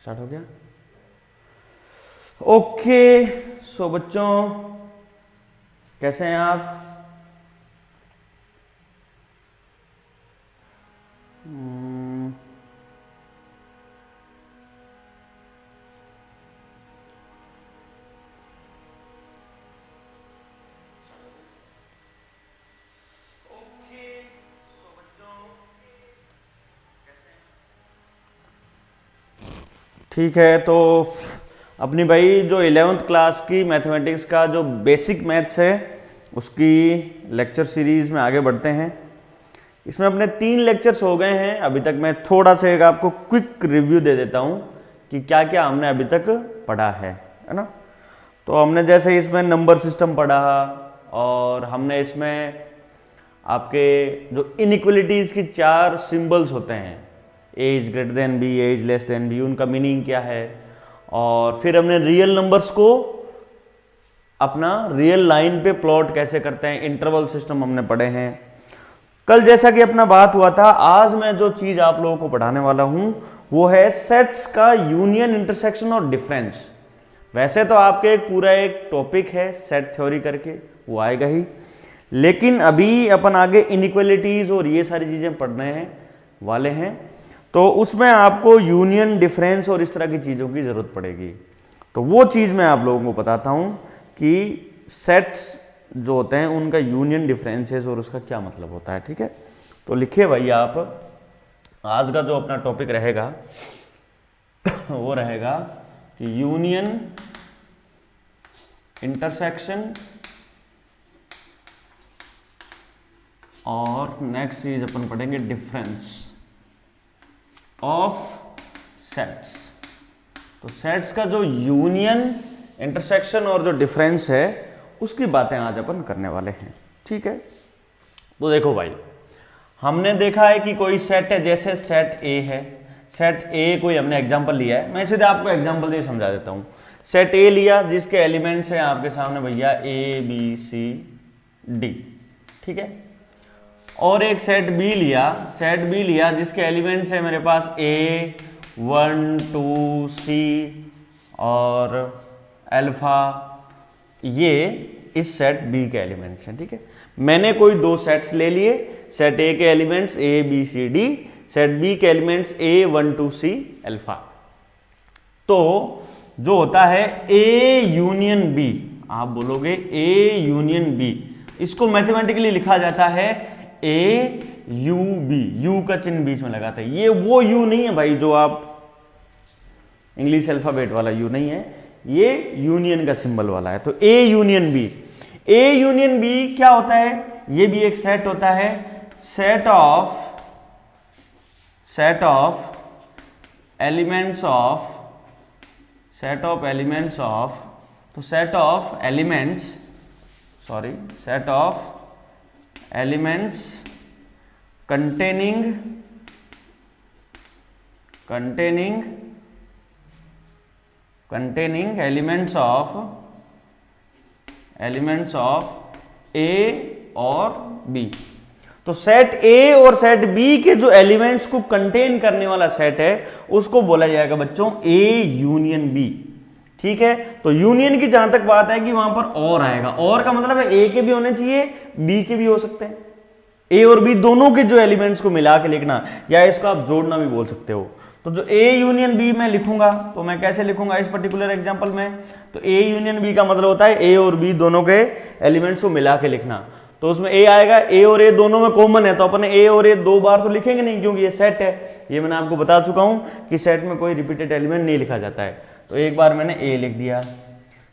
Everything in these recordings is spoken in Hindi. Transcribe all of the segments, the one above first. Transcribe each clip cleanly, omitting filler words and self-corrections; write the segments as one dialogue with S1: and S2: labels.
S1: स्टार्ट हो गया। ओके सो बच्चों कैसे हैं आप? ठीक है, तो अपनी भाई जो 11th क्लास की मैथमेटिक्स का जो बेसिक मैथ्स है उसकी लेक्चर सीरीज में आगे बढ़ते हैं। इसमें अपने 3 लेक्चर्स हो गए हैं अभी तक। मैं थोड़ा सा एक आपको क्विक रिव्यू दे देता हूं कि क्या क्या हमने अभी तक पढ़ा है ना। तो हमने जैसे इसमें नंबर सिस्टम पढ़ा और हमने इसमें आपके जो इनइक्वलिटीज की 4 सिंबल्स होते हैं, A is greater than B, A is less than B, उनका मीनिंग क्या है। और फिर हमने रियल नंबर्स को अपना रियल लाइन पे प्लॉट कैसे करते हैं, इंटरवल सिस्टम हमने पढ़े हैं। कल जैसा कि अपना बात हुआ था, आज मैं जो चीज आप लोगों को पढ़ाने वाला हूं वो है सेट्स का यूनियन, इंटरसेक्शन और डिफरेंस। वैसे तो आपके एक पूरा एक टॉपिक है सेट थ्योरी करके, वो आएगा ही, लेकिन अभी अपन आगे इनइक्वालिटीज और ये सारी चीजें पढ़ने हैं वाले हैं, तो उसमें आपको यूनियन, डिफरेंस और इस तरह की चीज़ों की ज़रूरत पड़ेगी। तो वो चीज़ मैं आप लोगों को बताता हूँ कि सेट्स जो होते हैं उनका यूनियन, डिफरेंसेस और उसका क्या मतलब होता है। ठीक है, तो लिखिए भाई आप, आज का जो अपना टॉपिक रहेगा वो रहेगा कि यूनियन, इंटरसेक्शन और नेक्स्ट चीज अपन पढ़ेंगे डिफरेंस ऑफ सेट्स। तो सेट्स का जो यूनियन, इंटरसेक्शन और जो डिफरेंस है उसकी बातें आज अपन करने वाले हैं। ठीक है, तो देखो भाई, हमने देखा है कि कोई सेट है, जैसे सेट ए है। सेट ए कोई हमने एग्जांपल लिया है, मैं सीधे आपको एग्जांपल दे समझा देता हूं। सेट ए लिया जिसके एलिमेंट्स हैं आपके सामने भैया ए बी सी डी। ठीक है, और एक सेट बी लिया जिसके एलिमेंट्स है मेरे पास ए 1 2 सी और अल्फा, ये इस सेट बी के एलिमेंट्स हैं। ठीक है, मैंने कोई 2 सेट्स ले लिए, सेट ए के elements A B C D, set B के एलिमेंट्स ए 1 2 सी अल्फा। तो जो होता है ए यूनियन बी, आप बोलोगे ए यूनियन बी, इसको मैथमेटिकली लिखा जाता है ए यू बी, यू का चिन्ह बीच में लगाता है। ये वो यू नहीं है भाई जो आप इंग्लिश अल्फाबेट वाला यू नहीं है, ये यूनियन का सिंबल वाला है। तो A union B, A union B क्या होता है? ये भी एक सेट होता है, सेट ऑफ एलिमेंट्स ऑफ, तो set of elements containing elements of A और B। तो सेट ए और सेट बी के जो एलिमेंट्स को कंटेन करने वाला सेट है उसको बोला जाएगा बच्चों ए यूनियन बी। ठीक है, तो यूनियन की जहां तक बात है कि वहां पर और आएगा, और का मतलब है ए के भी होने चाहिए, बी के भी हो सकते हैं। ए और बी दोनों के जो एलिमेंट्स को मिला के लिखना, या इसको आप जोड़ना भी बोल सकते हो। तो जो ए यूनियन बी मैं लिखूंगा तो मैं कैसे लिखूंगा इस पर्टिकुलर एग्जांपल में? तो ए यूनियन बी का मतलब होता है ए और बी दोनों के एलिमेंट्स को मिला के लिखना। तो उसमें ए आएगा, ए और ए दोनों में कॉमन है, तो अपन ए और ए 2 बार तो लिखेंगे नहीं क्योंकि ये सेट है। ये मैंने आपको बता चुका हूं कि सेट में कोई रिपीटेड एलिमेंट नहीं लिखा जाता है। तो एक बार मैंने ए लिख दिया,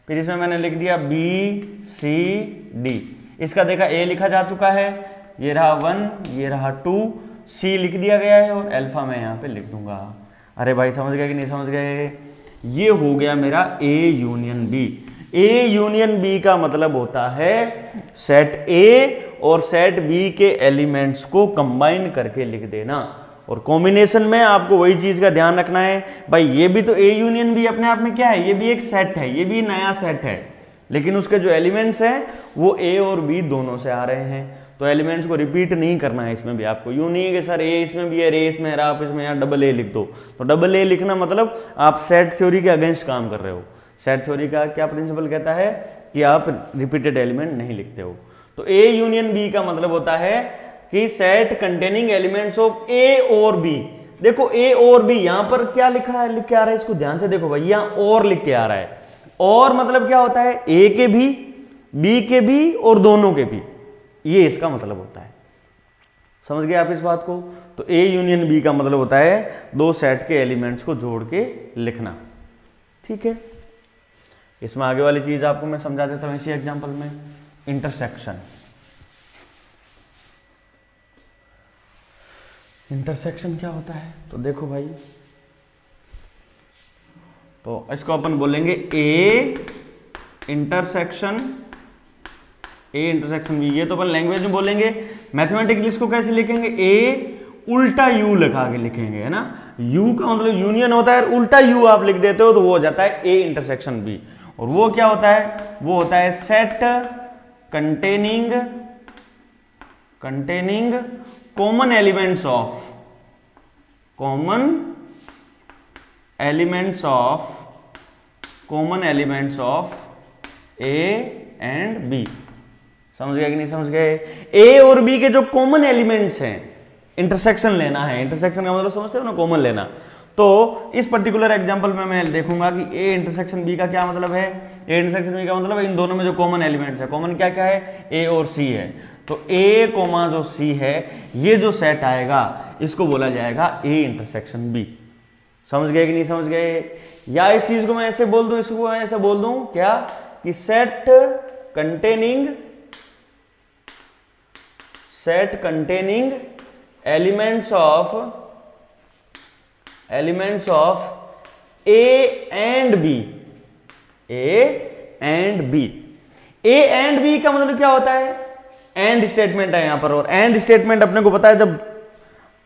S1: फिर इसमें मैंने लिख दिया बी सी डी, इसका देखा ए लिखा जा चुका है, ये रहा 1, ये रहा 2, सी लिख दिया गया है और अल्फा मैं यहाँ पे लिख दूंगा। अरे भाई समझ गए कि नहीं समझ गए? ये हो गया मेरा A union B. A union B का मतलब होता है सेट ए और सेट बी के एलिमेंट्स को कंबाइन करके लिख देना। और कॉम्बिनेशन में आपको वही चीज का ध्यान रखना है भाई, ये भी तो ए यूनियन बी अपने आप में क्या है, ये भी एक सेट है, ये भी नया सेट है, लेकिन उसके जो एलिमेंट्स हैं वो ए और बी दोनों से आ रहे हैं। तो एलिमेंट्स को रिपीट नहीं करना है इसमें भी आपको। यूं नहीं है कि सर ए इसमें भी है, रे इसमें है, आप इसमें यहाँ डबल ए लिख दो। तो डबल ए लिखना मतलब आप सेट थ्योरी के अगेंस्ट काम कर रहे हो। सेट थ्योरी का क्या प्रिंसिपल कहता है कि आप रिपीटेड एलिमेंट नहीं लिखते हो। तो ए यूनियन बी का मतलब होता है कि सेट कंटेनिंग एलिमेंट्स ऑफ ए और बी। देखो ए और बी, यहां पर क्या लिखा है, लिख के आ रहा है, इसको ध्यान से देखो भाई, यहां और लिख के आ रहा है। और मतलब क्या होता है, ए के भी, बी के भी और दोनों के भी, ये इसका मतलब होता है। समझ गए आप इस बात को? तो ए यूनियन बी का मतलब होता है दो सेट के एलिमेंट्स को जोड़ के लिखना। ठीक है, इसमें आगे वाली चीज आपको मैं समझा देता हूं इसी एग्जांपल में। इंटरसेक्शन, इंटरसेक्शन क्या होता है? तो देखो भाई, तो इसको अपन बोलेंगे ए इंटरसेक्शन बी। ये तो अपन लैंग्वेज में बोलेंगे। मैथमेटिकली इसको कैसे लिखेंगे? ए उल्टा यू लगा के लिखेंगे, है ना। यू का मतलब यूनियन होता है, उल्टा यू आप लिख देते हो तो वो हो जाता है ए इंटरसेक्शन बी। और वो क्या होता है? वो होता है set containing common elements of A and B. समझ गए कि नहीं समझ गए? ए और बी के जो कॉमन एलिमेंट्स हैं, इंटरसेक्शन लेना है। इंटरसेक्शन का मतलब समझते हो ना, कॉमन लेना। तो इस पर्टिकुलर एग्जांपल में मैं देखूंगा कि ए इंटरसेक्शन बी का क्या मतलब है। ए इंटरसेक्शन बी का मतलब है इन दोनों में जो कॉमन एलिमेंट्स है, कॉमन क्या क्या है? ए और सी है। तो ए कोमा जो सी है, ये जो सेट आएगा इसको बोला जाएगा ए इंटरसेक्शन बी। समझ गए कि नहीं समझ गए? या इस चीज को मैं ऐसे बोल दूं, इसको मैं ऐसे बोल दूं क्या, कि set containing elements of A and B. A and B का मतलब क्या होता है? एंड स्टेटमेंट है यहां पर। और एंड स्टेटमेंट अपने को पता है, जब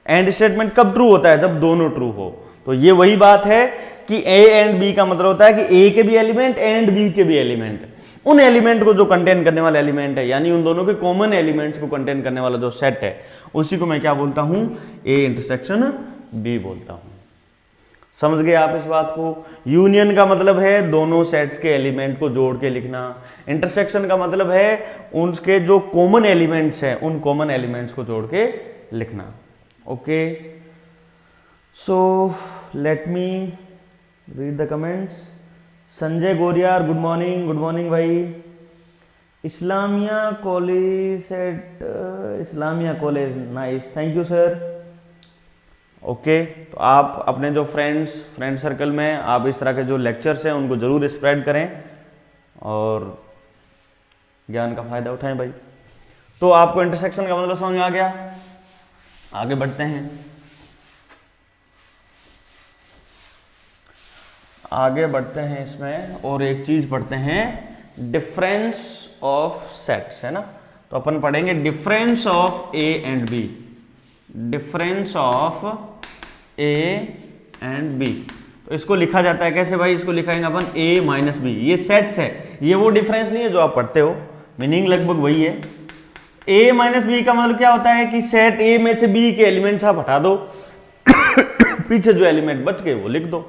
S1: एंड स्टेटमेंट कब ट्रू होता है? जब दोनों ट्रू हो। तो ये वही बात है कि ए एंड बी का मतलब होता है कि ए के भी एलिमेंट एंड बी के भी एलिमेंट, उन एलिमेंट को जो कंटेन करने वाला एलिमेंट है, यानी उन दोनों के कॉमन एलिमेंट्स को कंटेन करने वाला जो सेट है, उसी को मैं क्या बोलता हूं? ए इंटरसेक्शन बी बोलता हूं। समझ गए आप इस बात को? यूनियन का मतलब है दोनों सेट्स के एलिमेंट को जोड़ के लिखना। इंटरसेक्शन का मतलब है उनके जो कॉमन एलिमेंट्स हैं, उन कॉमन एलिमेंट्स को जोड़ के लिखना। Okay, so let me read the comments. Sanjay Goriyar, good morning भाई। Islamia college, nice, thank you sir. Okay, तो आप अपने जो फ्रेंड सर्कल में आप इस तरह के जो लेक्चर्स हैं उनको जरूर स्प्रेड करें और ज्ञान का फायदा उठाएं भाई। तो आपको इंटरसेक्शन का मतलब समझ में आ गया? आगे बढ़ते हैं। इसमें और एक चीज पढ़ते हैं, डिफरेंस ऑफ सेट्स, है ना। तो अपन पढ़ेंगे difference of A and B. तो इसको लिखा जाता है कैसे भाई? इसको लिखाएंगे अपन ए माइनस बी। ये सेट्स है, ये वो डिफरेंस नहीं है जो आप पढ़ते हो, मीनिंग लगभग वही है। ए माइनस बी का मतलब क्या होता है कि सेट ए में से बी के एलिमेंट्स आप हटा दो, पीछे जो एलिमेंट बच गए वो लिख दो।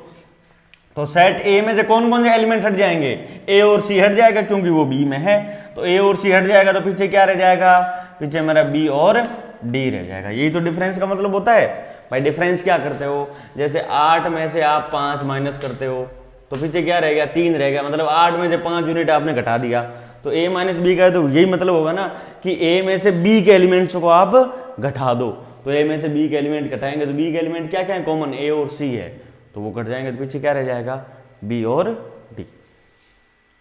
S1: तो सेट ए में से कौन कौन से एलिमेंट हट जाएंगे? ए और सी हट जाएगा क्योंकि वो बी में है। तो ए और सी हट जाएगा तो पीछे क्या रह जाएगा? पीछे मेरा बी और डी रह जाएगा। यही तो डिफरेंस का मतलब होता है भाई। डिफरेंस क्या करते हो? जैसे 8 में से आप 5 माइनस करते हो तो पीछे क्या रह गया? 3 रह गया। मतलब 8 में से 5 यूनिट आपने घटा दिया। तो ए माइनस बी का है तो यही मतलब होगा ना कि ए में से बी के एलिमेंट्स को आप घटा दो। तो ए में से बी के एलिमेंट घटाएंगे तो बी के एलिमेंट क्या क्या है? कॉमन ए और सी है, तो वो घट जाएंगे तो पीछे क्या रह जाएगा? बी और डी।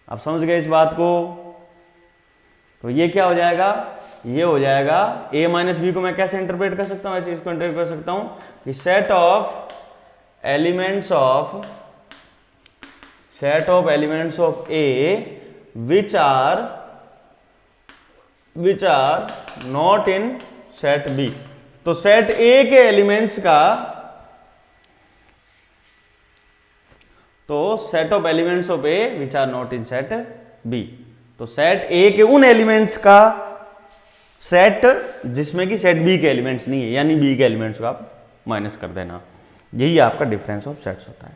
S1: आप समझ गए इस बात को? तो ये क्या हो जाएगा? ये हो जाएगा a माइनस बी को मैं कैसे इंटरप्रेट कर सकता हूं? ऐसे इसको इंटरप्रेट कर सकता हूं कि set of elements of a which are not in set b। तो सेट a के एलिमेंट्स का, तो set of elements of a which are not in set b। तो सेट a के उन एलिमेंट्स का सेट जिसमें कि सेट बी के एलिमेंट्स नहीं है, यानी बी के एलिमेंट्स को आप माइनस कर देना, यही आपका डिफरेंस ऑफ सेट्स होता है।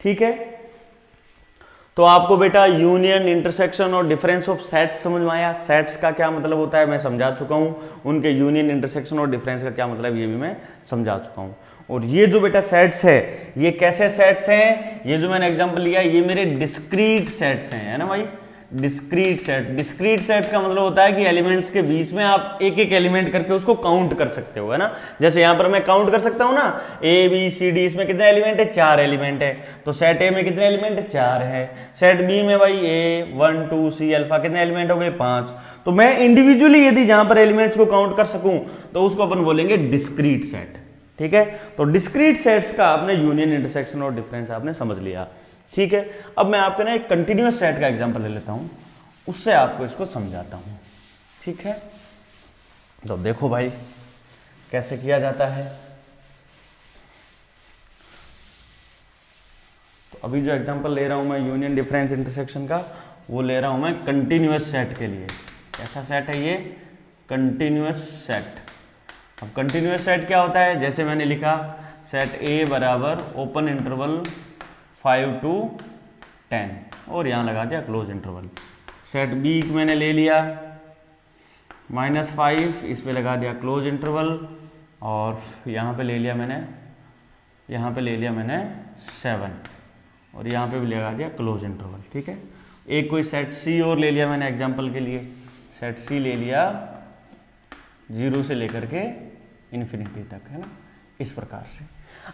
S1: ठीक है, तो आपको बेटा यूनियन, इंटरसेक्शन और डिफरेंस ऑफ सेट्स समझ में आया। सेट्स का क्या मतलब होता है मैं समझा चुका हूं, उनके यूनियन, इंटरसेक्शन और डिफरेंस का क्या मतलब ये भी मैं समझा चुका हूं। और ये जो बेटा सेट्स है, ये कैसे सेट्स हैं, ये जो मैंने एग्जांपल लिया ये मेरे डिस्क्रीट सेट्स हैं, है ना भाई, डिस्क्रीट सेट। डिस्क्रीट सेट्स का मतलब होता है कि एलिमेंट्स के बीच में आप एक एक एलिमेंट करके उसको काउंट कर सकते हो, है ना। जैसे यहां पर मैं काउंट कर सकता हूं ना, ए बी सी डी, इसमें कितने एलिमेंट है, 4 एलिमेंट है। तो सेट ए में कितने एलिमेंट है, 4 है। सेट बी में भाई ए 1 2 सी अल्फा कितने एलिमेंट हो गए, 5। तो मैं इंडिविजुअली यदि जहां पर एलिमेंट्स को काउंट कर सकूं तो उसको अपन बोलेंगे डिस्क्रीट सेट। ठीक है, तो डिस्क्रीट सेट्स का आपने यूनियन, इंटरसेक्शन और डिफरेंस आपने समझ लिया। ठीक है, अब मैं आपके ना एक कंटिन्यूअस सेट का एग्जांपल ले लेता हूं, उससे आपको इसको समझाता हूं। ठीक है, तो देखो भाई कैसे किया जाता है। तो अभी जो एग्जांपल ले रहा हूं मैं यूनियन, डिफरेंस, इंटरसेक्शन का, वो ले रहा हूं मैं कंटिन्यूअस सेट के लिए। कैसा सेट है ये, कंटिन्यूअस सेट। अब कंटिन्यूअस सेट क्या होता है, जैसे मैंने लिखा सेट ए बराबर ओपन इंटरवल 5 to 10 और यहां लगा दिया क्लोज इंटरवल। सेट बी मैंने ले लिया -5, इस पे लगा दिया क्लोज इंटरवल, और यहाँ पे ले लिया मैंने, यहाँ पे ले लिया मैंने 7 और यहाँ पे भी लगा दिया क्लोज इंटरवल। ठीक है, एक कोई सेट सी और ले लिया मैंने एग्जांपल के लिए, सेट सी ले लिया 0 से लेकर के इन्फिनिटी तक, है ना, इस प्रकार से।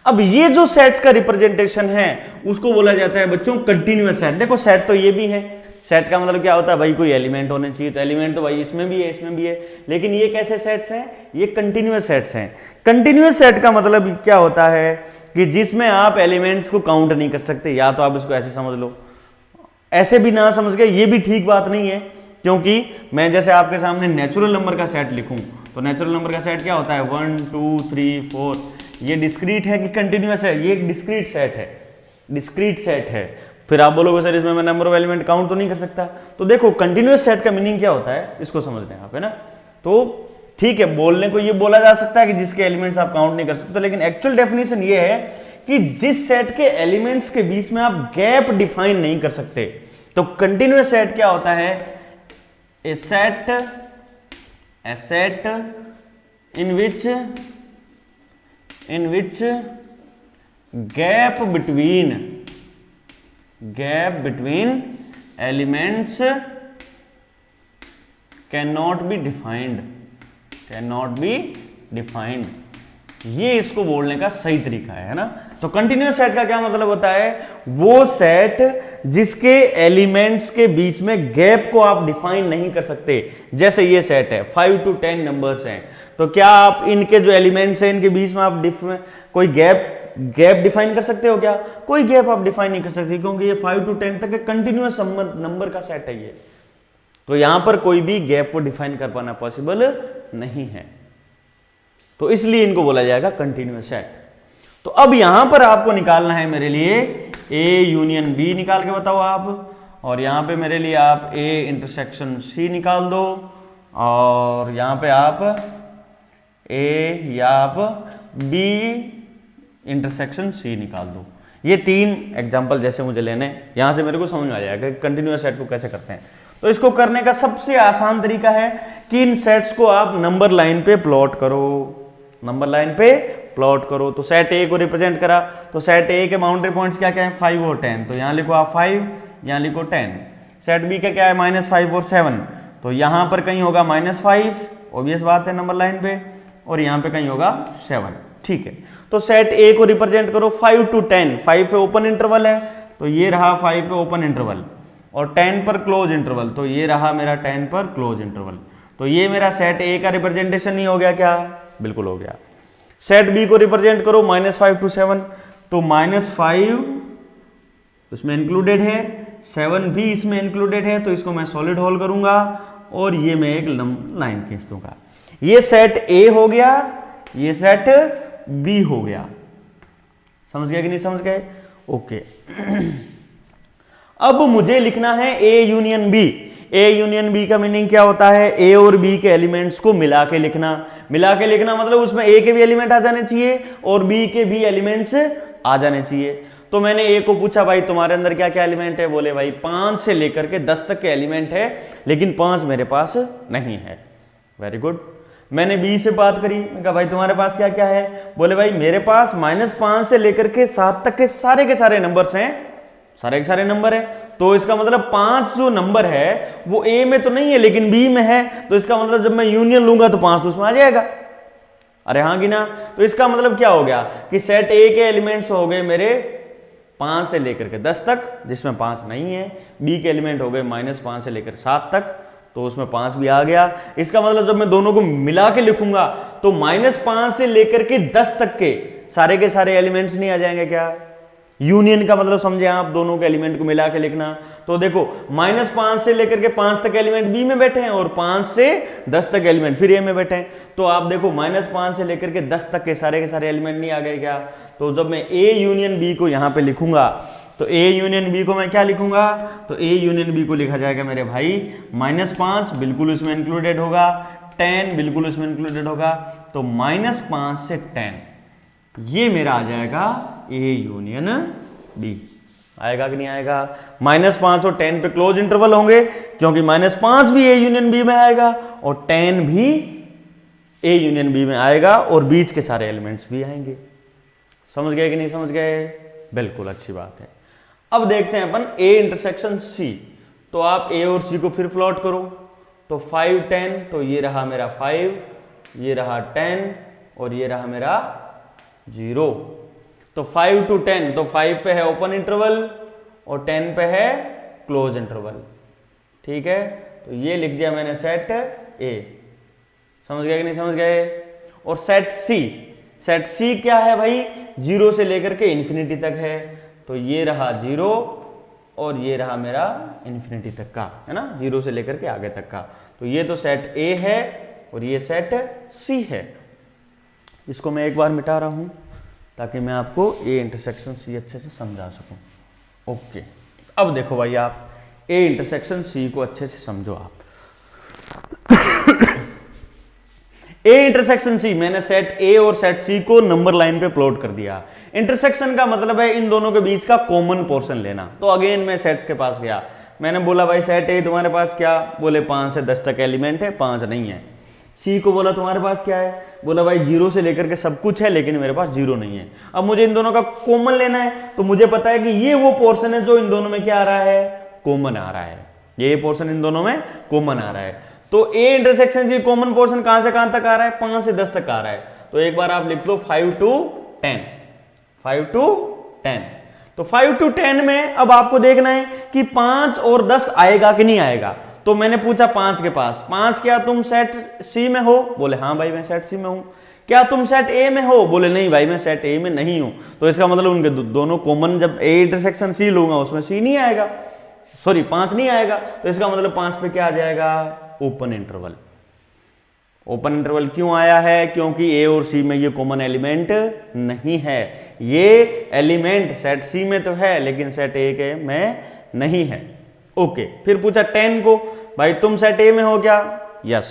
S1: अब ये जो सेट्स का रिप्रेजेंटेशन है उसको बोला जाता है बच्चों कंटिन्यूअस सेट। देखो सेट तो ये भी है, सेट का मतलब क्या होता है भाई, कोई एलिमेंट होने चाहिए, तो एलिमेंट तो भाई इसमें भी है, इसमें भी है, लेकिन ये कैसे सेट्स हैं, ये कंटिन्यूअस सेट्स हैं। कंटिन्यूअस सेट का मतलब क्या होता है कि जिसमें आप एलिमेंट्स को काउंट नहीं कर सकते, या तो आप इसको ऐसे समझ लो, ऐसे भी ना समझ के, ये भी ठीक बात नहीं है, क्योंकि मैं जैसे आपके सामने नेचुरल नंबर का सेट लिखूं तो नेचुरल नंबर का सेट क्या होता है 1 2 3 4, ये डिस्क्रीट है कि कंटिन्यूअस है, ये डिस्क्रीट सेट है, डिस्क्रीट सेट है। फिर आप बोलोगे सर इसमें मैं नंबर ऑफ एलिमेंट काउंट तो नहीं कर सकता, तो देखो कंटिन्यूअस सेट का मीनिंग क्या होता है इसको समझ लें आप, है ना। तो ठीक है, बोलने को ये बोला जा सकता है कि जिसके एलिमेंट्स आप काउंट नहीं कर सकते, लेकिन एक्चुअल डेफिनेशन ये है कि जिस सेट के एलिमेंट्स के बीच में आप गैप डिफाइन नहीं कर सकते। तो कंटिन्यूअस सेट क्या होता है, ए set in which gap between elements cannot be defined, ये इसको बोलने का सही तरीका है ना। तो कंटिन्यूअस सेट का क्या मतलब होता है, वो सेट जिसके एलिमेंट्स के बीच में गैप को आप डिफाइन नहीं कर सकते। जैसे ये सेट है 5 to 10 नंबर्स हैं, तो क्या आप इनके जो एलिमेंट्स हैं इनके बीच में आप कोई गैप डिफाइन कर सकते हो क्या, कोई गैप आप डिफाइन नहीं कर सकते, क्योंकि ये 5 to 10 तक कंटिन्यूअस नंबर का सेट है ये। तो यहां पर कोई भी गैप को डिफाइन कर पाना पॉसिबल नहीं है, तो इसलिए इनको बोला जाएगा कंटिन्यूअस सेट। तो अब यहां पर आपको निकालना है मेरे लिए ए यूनियन बी, निकाल के बताओ आप, और यहां पे मेरे लिए आप ए इंटरसेक्शन सी निकाल दो, और यहां पे आप ए या आप बी इंटरसेक्शन सी निकाल दो। ये 3 एग्जांपल जैसे मुझे लेने, यहां से मेरे को समझ में आ जाएगा कि कंटिन्यूअस सेट को कैसे करते हैं। तो इसको करने का सबसे आसान तरीका है कि इन सेट्स को आप नंबर लाइन पे प्लॉट करो, नंबर लाइन पे प्लॉट करो। तो सेट ए को रिप्रेजेंट करा, तो सेट ए के बाउंड्री पॉइंट्स क्या क्या है 5 और 10, तो यहां लिखो आप 5, यहां लिखो 10। सेट बी का क्या है -5 और 7, तो यहां पर कहीं होगा -5, ऑब्वियस बात है नंबर लाइन पे, और यहां पे कहीं होगा 7। ठीक है, तो सेट ए को रिप्रेजेंट करो 5 to 10, 5 पे ओपन इंटरवल है, तो ये रहा 5 पे ओपन इंटरवल, और 10 पर क्लोज इंटरवल, तो ये रहा मेरा 10 पर क्लोज इंटरवल। तो ये मेरा सेट ए का रिप्रेजेंटेशन नहीं हो गया क्या, बिल्कुल हो गया। सेट बी को रिप्रेजेंट करो -5 to 7, तो -5 इसमें इंक्लूडेड है, 7 भी इसमें इंक्लूडेड है, तो इसको मैं सॉलिड होल करूंगा और ये मैं एक लाइन खींच दूंगा। ये सेट ए हो गया, ये सेट बी हो गया। समझ गया कि नहीं समझ गए, ओके। अब मुझे लिखना है A union B. A union B का मीनिंग क्या होता है? ए और बी के एलिमेंट्स को मिला के लिखना। मिला के लिखना मतलब उसमें ए के भी एलिमेंट आ जाने चाहिए और बी के भी एलिमेंट्स आ जाने चाहिए। तो मैंने ए को पूछा भाई तुम्हारे अंदर क्या क्या एलिमेंट है? बोले भाई 5 से लेकर के 10 तक के एलिमेंट है, लेकिन 5 मेरे पास नहीं है। Very good. मैंने बी से बात करी, मैं कहा भाई तुम्हारे पास क्या क्या है? बोले भाई मेरे पास -5 से लेकर के 7 तक के सारे नंबर्स हैं, सारे के सारे नंबर है। तो इसका मतलब 5 जो नंबर है वो ए में तो नहीं है लेकिन बी में है, तो इसका मतलब जब मैं यूनियन लूंगा तो 5 तो उसमें आ जाएगा। अरे हाँ कि ना? तो इसका मतलब क्या हो गया कि सेट ए के एलिमेंट्स हो गए मेरे 5 से लेकर के 10 तक, जिसमें 5 नहीं है। बी के एलिमेंट हो गए -5 से लेकर 7 तक, तो उसमें 5 भी आ गया। इसका मतलब जब मैं दोनों को मिला के लिखूंगा तो -5 से लेकर के 10 तक के सारे एलिमेंट्स नहीं आ जाएंगे क्या? यूनियन का मतलब समझे आप, दोनों के एलिमेंट को मिला के लिखना। तो देखो -5 से लेकर के 5 तक एलिमेंट बी में बैठे हैं और 5 से 10 तक एलिमेंट फिर ए में बैठे हैं। तो आप देखो -5 से लेकर के 10 तक के सारे एलिमेंट नहीं आ गए क्या? तो जब मैं ए यूनियन बी को यहां पे लिखूंगा तो ए यूनियन बी को मैं क्या लिखूंगा? तो ए यूनियन बी को लिखा जाएगा मेरे भाई -5 बिल्कुल उसमें इंक्लूडेड होगा, 10 बिल्कुल उसमें इंक्लूडेड होगा। तो -5 से 10 ये मेरा आ जाएगा ए यूनियन बी। आएगा कि नहीं आएगा? -5 और 10 पे क्लोज इंटरवल होंगे क्योंकि -5 भी ए यूनियन बी में आएगा और 10 भी ए यूनियन बी में आएगा और बीच के सारे एलिमेंट्स भी आएंगे। समझ गए कि नहीं समझ गए? बिल्कुल अच्छी बात है। अब देखते हैं अपन ए इंटरसेक्शन सी। तो आप ए और सी को फिर प्लॉट करो। तो 5 10, तो ये रहा मेरा 5, ये रहा 10 और ये रहा मेरा 0। तो 5 to 10, तो 5 पे है ओपन इंटरवल और 10 पे है क्लोज इंटरवल। ठीक है, तो ये लिख दिया मैंने सेट ए। समझ गए कि नहीं समझ गए? और सेट सी, सेट सी क्या है भाई? 0 से लेकर के इंफिनिटी तक है। तो ये रहा 0 और ये रहा मेरा इंफिनिटी तक का, है ना, 0 से लेकर के आगे तक का। तो ये तो सेट ए है और ये सेट सी है। इसको मैं एक बार मिटा रहा हूं ताकि मैं आपको ए इंटरसेक्शन सी अच्छे से समझा सकूं। ओके, अब देखो भाई आप ए इंटरसेक्शन सी को अच्छे से समझो आप। ए इंटरसेक्शन सी, मैंने सेट ए और सेट सी को नंबर लाइन पे प्लॉट कर दिया। इंटरसेक्शन का मतलब है इन दोनों के बीच का कॉमन पोर्शन लेना। तो अगेन मैं सेट्स के पास गया, मैंने बोला भाई सेट ए तुम्हारे पास क्या? बोले 5 से 10 तक एलिमेंट है, 5 नहीं है। सी को बोला तुम्हारे पास क्या है? बोला भाई 0 से लेकर के सब कुछ है लेकिन मेरे पास 0 नहीं है। अब मुझे इन दोनों का कॉमन लेना है, तो मुझे पता है कि ये वो पोर्शन है जो इन दोनों में क्या आ रहा है? कॉमन आ रहा है। ये पोर्शन इन दोनों में कॉमन आ रहा है। तो A intersection C common portion कहां से कहां तक आ रहा है? 5 से 10 तक आ रहा है। तो एक बार आप लिख लो 5 to 10, 5 to 10। तो 5 to 10 में अब आपको देखना है कि 5 और 10 आएगा कि नहीं आएगा। तो मैंने पूछा 5 के पास, 5 क्या तुम सेट सी में हो? बोले हाँ भाई मैं सेट सी में हूं। क्या तुम सेट ए में हो? बोले नहीं भाई मैं सेट ए में नहीं हूं। तो इसका मतलब उनके दोनों कॉमन, जब ए इंटरसेक्शन सी लूंगा उसमें सी नहीं आएगा, सॉरी 5 नहीं आएगा। तो इसका मतलब 5 पे क्या आ जाएगा? Open interval. ओपन इंटरवल क्यों आया है? क्योंकि ए और सी में ये कॉमन एलिमेंट नहीं है। ये एलिमेंट सेट सी में तो है लेकिन सेट ए के में नहीं है। ओके, फिर पूछा 10 को, भाई तुम सेट ए में हो क्या? यस।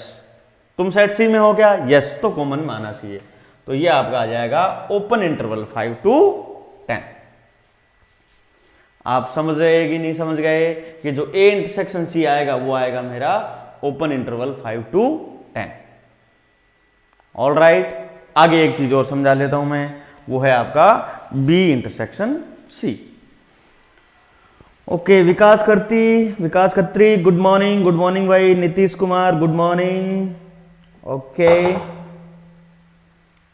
S1: तुम सेट सी में हो क्या? यस। तो कॉमन माना चाहिए। तो ये आपका आ जाएगा ओपन इंटरवल 5 to 10। आप समझ रहे कि नहीं समझ गए कि जो ए इंटरसेक्शन सी आएगा वो आएगा मेरा open interval 5 to 10। All right, आगे एक चीज और समझा लेता हूं मैं, वो है आपका बी इंटरसेक्शन सी। ओके, विकास खत्री गुड मॉर्निंग भाई। Nitish Kumar good morning. Okay,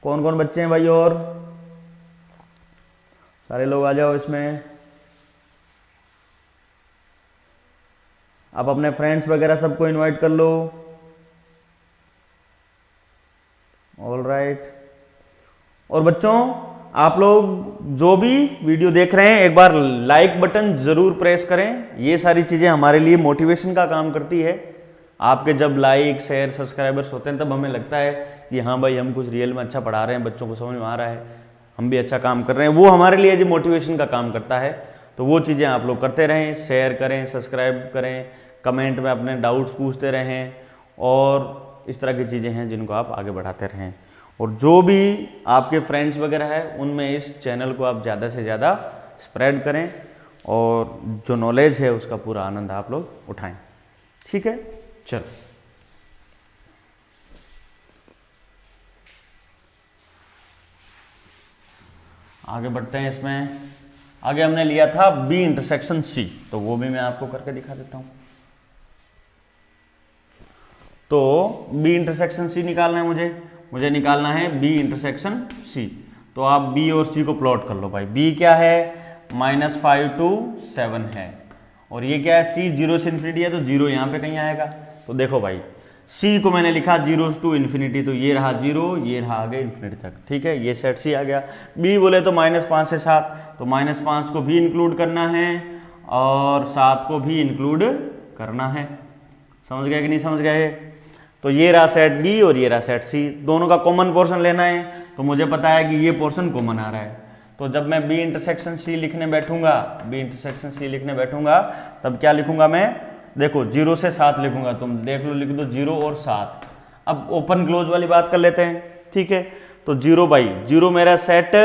S1: कौन कौन बच्चे हैं भाई? और सारे लोग आ जाओ इसमें। आप अपने फ्रेंड्स वगैरह सबको इनवाइट कर लो। All right. और बच्चों आप लोग जो भी वीडियो देख रहे हैं एक बार लाइक बटन जरूर प्रेस करें। ये सारी चीजें हमारे लिए मोटिवेशन का काम करती है। आपके जब लाइक शेयर सब्सक्राइबर्स होते हैं तब हमें लगता है कि हाँ भाई हम कुछ रियल में अच्छा पढ़ा रहे हैं, बच्चों को समझ में आ रहा है, हम भी अच्छा काम कर रहे हैं। वो हमारे लिए जो मोटिवेशन का काम करता है। तो वो चीज़ें आप लोग करते रहें, शेयर करें, सब्सक्राइब करें, कमेंट में अपने डाउट्स पूछते रहें, और इस तरह की चीज़ें हैं जिनको आप आगे बढ़ाते रहें। और जो भी आपके फ्रेंड्स वगैरह है उनमें इस चैनल को आप ज़्यादा से ज़्यादा स्प्रेड करें, और जो नॉलेज है उसका पूरा आनंद आप लोग उठाएं। ठीक है, चलो आगे बढ़ते हैं। इसमें आगे हमने लिया था B इंटरसेक्शन C, तो वो भी मैं आपको करके दिखा देता हूं। तो B इंटरसेक्शन C निकालना है मुझे निकालना है B इंटरसेक्शन C। तो आप B और C को प्लॉट कर लो भाई। B क्या है, -5 to 7 है, और ये क्या है, C 0 से इन्फिनिटी है, तो 0 यहाँ पे कहीं आएगा। तो देखो भाई, C को मैंने लिखा 0 to इन्फिनिटी, तो ये रहा 0, ये रहा आगे इन्फिनिटी तक। ठीक है, ये सेट C आ गया। B बोले तो -5 से 7, तो -5 को भी इंक्लूड करना है और 7 को भी इंक्लूड करना है। समझ गए कि नहीं समझ गए? तो ये रहा सेट B और ये रहा सेट C, दोनों का कॉमन पोर्शन लेना है। तो मुझे पता है कि ये पोर्शन कॉमन आ रहा है, तो जब मैं B इंटरसेक्शन C लिखने बैठूंगा, तब क्या लिखूंगा मैं, देखो 0 से 7 लिखूंगा, तुम देख लो, लिख दो 0 और 7। अब ओपन क्लोज वाली बात कर लेते हैं। ठीक है, तो 0 बाई 0 मेरा सेट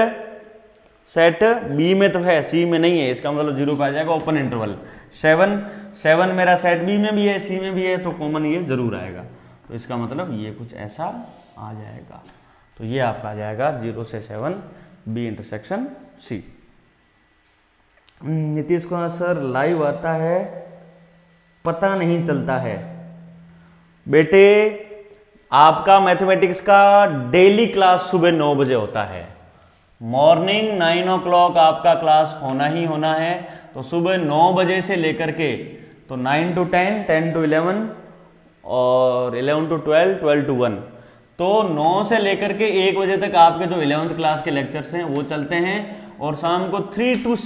S1: B में तो है, C में नहीं है, इसका मतलब 0 का आ जाएगा ओपन इंटरवल। 7 मेरा सेट B में भी है, C में भी है, तो कॉमन ये जरूर आएगा। तो इसका मतलब ये कुछ ऐसा आ जाएगा। तो ये आपका आ जाएगा 0 से 7 B intersection C। Nitish Kumar sir live आता है, पता नहीं चलता है। बेटे आपका मैथमेटिक्स का डेली क्लास सुबह 9 बजे होता है, मॉर्निंग 9 o'clock आपका क्लास होना ही होना है। तो सुबह 9 बजे से लेकर के, तो 9 to 10, 10 to 11 और 11 to 12, 12 to 1, तो 9 से लेकर के 1 बजे तक आपके जो 11th क्लास के लेक्चर्स हैं वो चलते हैं, और शाम को 3 to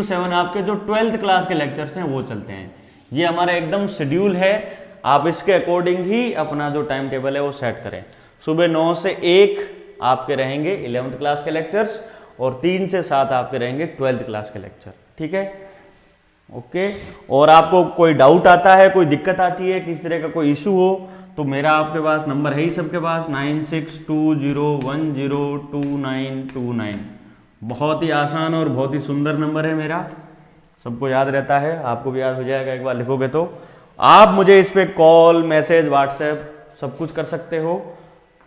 S1: 7 आपके जो 12th क्लास के लेक्चर्स हैं वो चलते हैं। ये हमारा एकदम शेड्यूल है, आप इसके अकॉर्डिंग ही अपना जो टाइम टेबल है वो सेट करें। सुबह 9 से 1 आपके रहेंगे 11th क्लास के लेक्चर्स, और 3 से 7 आपके रहेंगे 12th क्लास के लेक्चर। ठीक है, ओके। और आपको कोई डाउट आता है, कोई दिक्कत आती है, किसी तरह का कोई इशू हो, तो मेरा आपके पास नंबर है ही सबके पास, 9620102929। बहुत ही आसान और बहुत ही सुंदर नंबर है मेरा, सबको याद रहता है, आपको भी याद हो जाएगा एक बार लिखोगे तो। आप मुझे इस पे कॉल, मैसेज, व्हाट्सएप सब कुछ कर सकते हो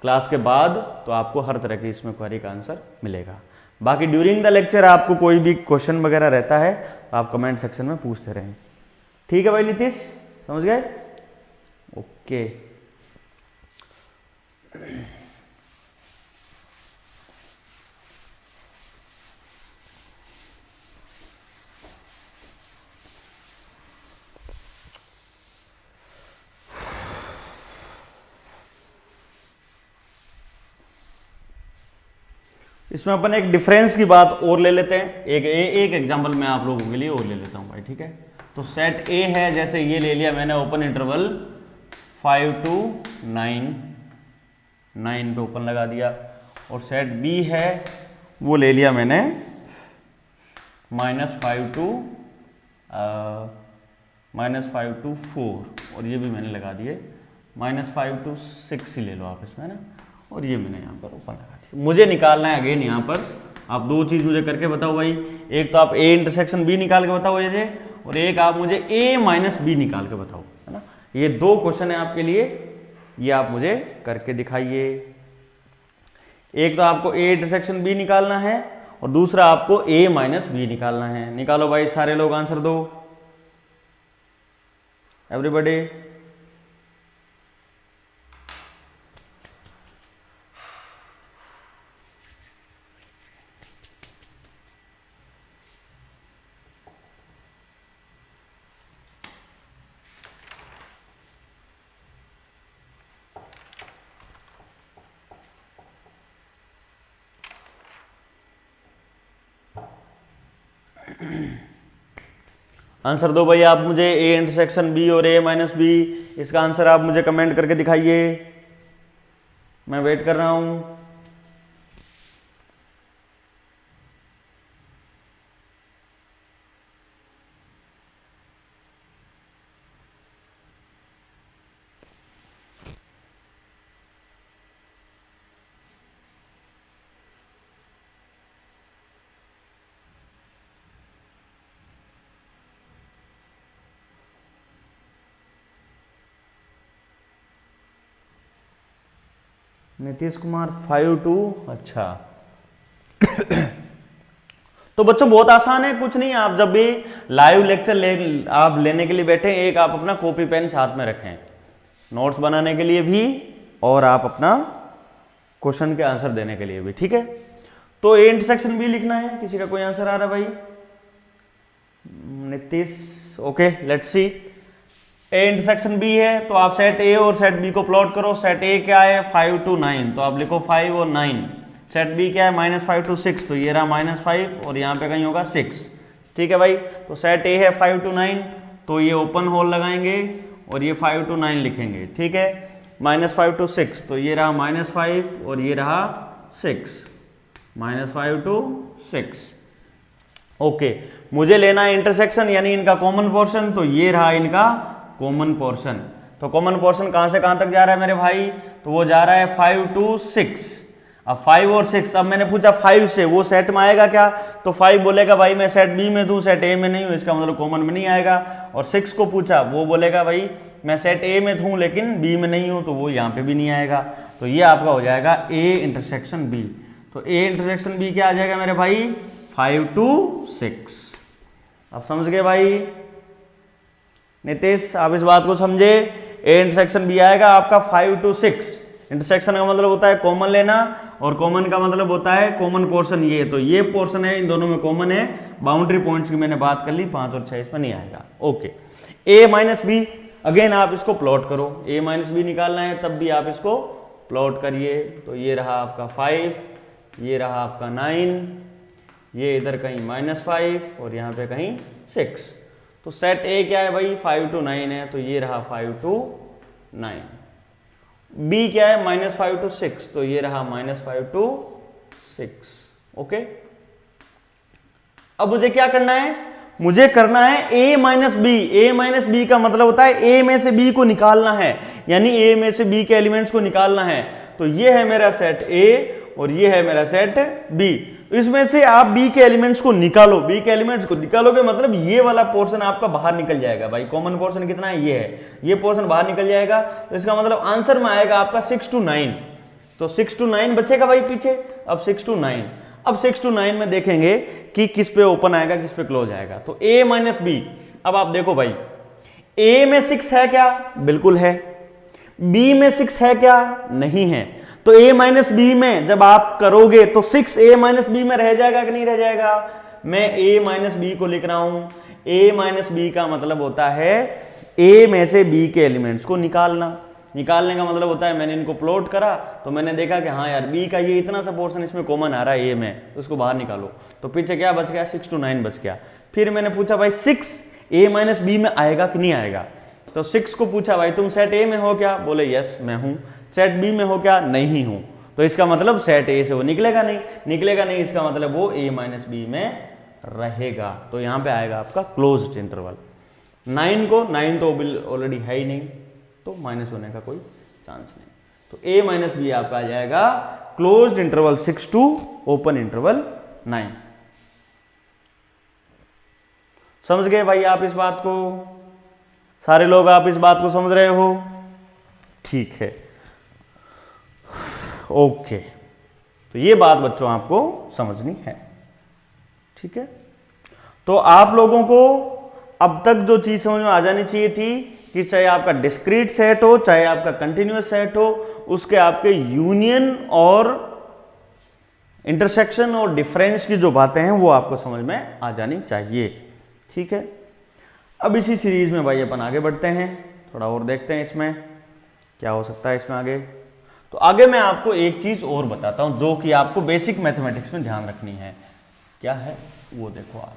S1: क्लास के बाद, तो आपको हर तरह की इसमें क्वेरी का आंसर मिलेगा। बाकी ड्यूरिंग द लेक्चर आपको कोई भी क्वेश्चन वगैरह रहता है तो आप कमेंट सेक्शन में पूछते रहें। ठीक है भाई नीतीश, समझ गए? ओके। इसमें अपन एक डिफरेंस की बात और ले लेते हैं। एक एग्जांपल मैं आप लोगों के लिए और ले लेता हूं भाई। ठीक है, तो सेट ए है, जैसे ये ले लिया मैंने ओपन इंटरवल 5 to 9 पे ओपन लगा दिया, और सेट बी है वो ले लिया मैंने -5 to 4, और ये भी मैंने लगा दिए -5 to 6 ही ले लो आप इसमें ना, और ये मैंने यहाँ पर ओपन लगा दिया। मुझे निकालना है अगेन यहाँ पर, आप दो चीज मुझे करके बताओ भाई। एक तो आप ए इंटरसेक्शन बी निकाल के बताओ ये, और एक आप मुझे ए माइनस बी निकाल के बताओ, है ना। ये दो क्वेश्चन है आपके लिए, ये आप मुझे करके दिखाइए। एक तो आपको ए इंटरसेक्शन बी निकालना है, और दूसरा आपको ए माइनस बी निकालना है। निकालो भाई, सारे लोग आंसर दो, एवरीबॉडी। आंसर दो भाई आप मुझे, ए इंटरसेक्शन बी और ए माइनस बी, इसका आंसर आप मुझे कमेंट करके दिखाइए, मैं वेट कर रहा हूं। नीतीश कुमार 5 2, अच्छा। तो बच्चों बहुत आसान है, कुछ नहीं, आप जब भी लाइव लेक्चर आप लेने के लिए बैठे, एक आप अपना कॉपी पेन साथ में रखें नोट्स बनाने के लिए भी और आप अपना क्वेश्चन के आंसर देने के लिए भी, ठीक है। तो ए इंटरसेक्शन बी लिखना है। किसी का कोई आंसर आ रहा है भाई? Nitish, okay, let's see. A intersection B है तो आप सेट ए और सेट बी को प्लॉट करो। सेट ए क्या है? 5 to 9, तो आप लिखो 5 और 9। सेट बी क्या है? -5 to 6, तो ये रहा -5 और यहाँ पे कहीं होगा 6, ठीक है भाई। तो सेट ए है 5 to 9, तो ये ओपन होल लगाएंगे और ये 5 to 9 लिखेंगे, ठीक है। -5 to 6, तो ये रहा -5 और ये रहा 6, -5 to 6, ओके। मुझे लेना है इंटरसेक्शन यानी इनका कॉमन पोर्शन, तो ये रहा इनका कॉमन पोर्शन। तो कॉमन पोर्शन कहां से कहां तक जा रहा है मेरे भाई? तो वो जा रहा है 5 to 6। अब 5 और 6, अब मैंने पूछा 5 से वो सेट में आएगा क्या? तो 5 बोलेगा भाई मैं सेट बी में दूं, सेट ए में नहीं हूं, इसका मतलब कॉमन में नहीं आएगा। और 6 को पूछा, वो बोलेगा भाई मैं सेट ए में हूं लेकिन बी में नहीं हूं, तो वो यहाँ पे भी नहीं आएगा। तो ये आपका हो जाएगा ए इंटरसेक्शन बी। तो ए इंटरसेक्शन बी क्या आ जाएगा मेरे भाई? 5 to 6। अब समझ गए भाई? नीतीश आप इस बात को समझे? ए इंटरसेक्शन बी आएगा आपका 5 to 6। इंटरसेक्शन का मतलब होता है कॉमन लेना और कॉमन का मतलब होता है कॉमन पोर्शन। ये तो ये पोर्शन है, इन दोनों में कॉमन है। बाउंड्री पॉइंट्स की मैंने बात कर ली, 5 और 6 इसमें नहीं आएगा, ओके। ए माइनस बी, अगेन आप इसको प्लॉट करो। ए माइनस बी निकालना है तब भी आप इसको प्लॉट करिए। तो ये रहा आपका 5, ये रहा आपका 9, ये इधर कहीं -5 और यहाँ पे कहीं 6। तो सेट ए क्या है भाई? 5 to 9 है, तो ये रहा 5 to 9। बी क्या है? -5 to 6, तो ये रहा -5 to 6, ओके। अब मुझे क्या करना है? मुझे करना है a minus B. a minus B का मतलब होता है a में से b को निकालना है, यानी a में से b के एलिमेंट्स को निकालना है। तो ये है मेरा सेट a और ये है मेरा सेट b। इसमें से आप b के एलिमेंट्स को निकालो। b के एलिमेंट्स को निकालोगे मतलब ये वाला पोर्शन आपका बाहर निकल जाएगा भाई। कॉमन पोर्शन कितना है? ये है, ये पोर्शन बाहर निकल जाएगा। तो इसका मतलब आंसर में आएगा आपका 6 to 9। तो 6 to 9 बचेगा भाई पीछे। अब 6 to 9, अब 6 to 9 में देखेंगे कि किस पे ओपन आएगा, किस पे क्लोज आएगा। तो a माइनस बी, अब आप देखो भाई a में 6 है क्या? बिल्कुल है। b में 6 है क्या? नहीं है। तो a माइनस बी में जब आप करोगे तो 6 a माइनस बी में रह जाएगा कि नहीं रह जाएगा? मैं a माइनस बी को लिख रहा हूं। a माइनस बी का मतलब होता है a में से b के एलिमेंट्स को निकालना। निकालने का मतलब होता है मैंने इनको प्लॉट करा तो मैंने देखा कि हाँ यार b का ये इतना सा पोर्शन इसमें कॉमन आ रहा है a में, तो उसको बाहर निकालो। तो पीछे क्या बच गया? 6 to 9 बच गया। फिर मैंने पूछा भाई 6 a माइनस बी में आएगा कि नहीं आएगा? तो 6 को पूछा भाई तुम सेट a में हो क्या? बोले यस मैं हूं। सेट बी में हो क्या? नहीं हूं। तो इसका मतलब सेट ए से वो निकलेगा नहीं, निकलेगा नहीं, इसका मतलब वो a माइनस बी में रहेगा। तो यहां पे आएगा आपका क्लोज्ड इंटरवल। 9 को, 9 तो ऑलरेडी है ही नहीं, तो माइनस होने का कोई चांस नहीं। तो a माइनस बी आपका आ जाएगा closed interval 6 to open interval 9। समझ गए भाई आप इस बात को? सारे लोग आप इस बात को समझ रहे हो? ठीक है, ओके। तो ये बात बच्चों आपको समझनी है, ठीक है। तो आप लोगों को अब तक जो चीज समझ में आ जानी चाहिए थी कि चाहे आपका डिस्क्रीट सेट हो चाहे आपका कंटिन्यूअस सेट हो, उसके आपके यूनियन और इंटरसेक्शन और डिफरेंस की जो बातें हैं वो आपको समझ में आ जानी चाहिए, ठीक है। अब इसी सीरीज में भाई अपन आगे बढ़ते हैं, थोड़ा और देखते हैं इसमें क्या हो सकता है इसमें आगे। तो आगे मैं आपको एक चीज और बताता हूं जो कि आपको बेसिक मैथमेटिक्स में ध्यान रखनी है। क्या है वो देखो आप।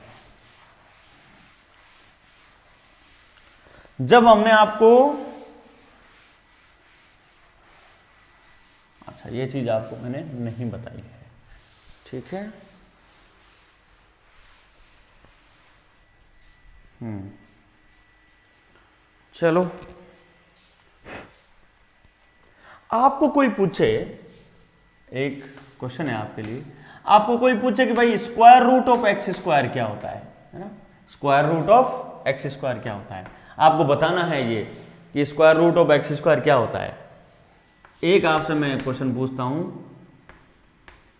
S1: जब हमने आपको, अच्छा ये चीज आपको मैंने नहीं बताई है, ठीक है। चलो, आपको कोई पूछे, एक क्वेश्चन है आपके लिए, आपको कोई पूछे कि भाई square root of x square क्या होता है ना? Square root of x square क्या होता है? आपको बताना है ये कि square root of x square क्या होता है। एक आपसे मैं क्वेश्चन पूछता हूं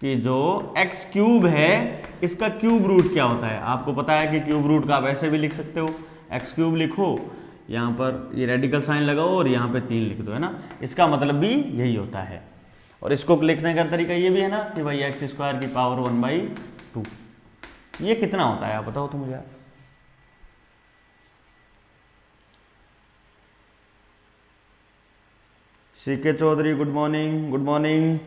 S1: कि जो x क्यूब है इसका क्यूब रूट क्या होता है। आपको पता है कि क्यूब रूट का आप ऐसे भी लिख सकते हो, x क्यूब लिखो, यहाँ पर ये रेडिकल साइन लगाओ और यहाँ पे 3 लिख दो, है ना। इसका मतलब भी यही होता है। और इसको लिखने का तरीका ये भी है ना कि भाई x स्क्वायर की पावर 1/2। ये कितना होता है आप बताओ तो मुझे यार। CK Chaudhary good morning, good morning.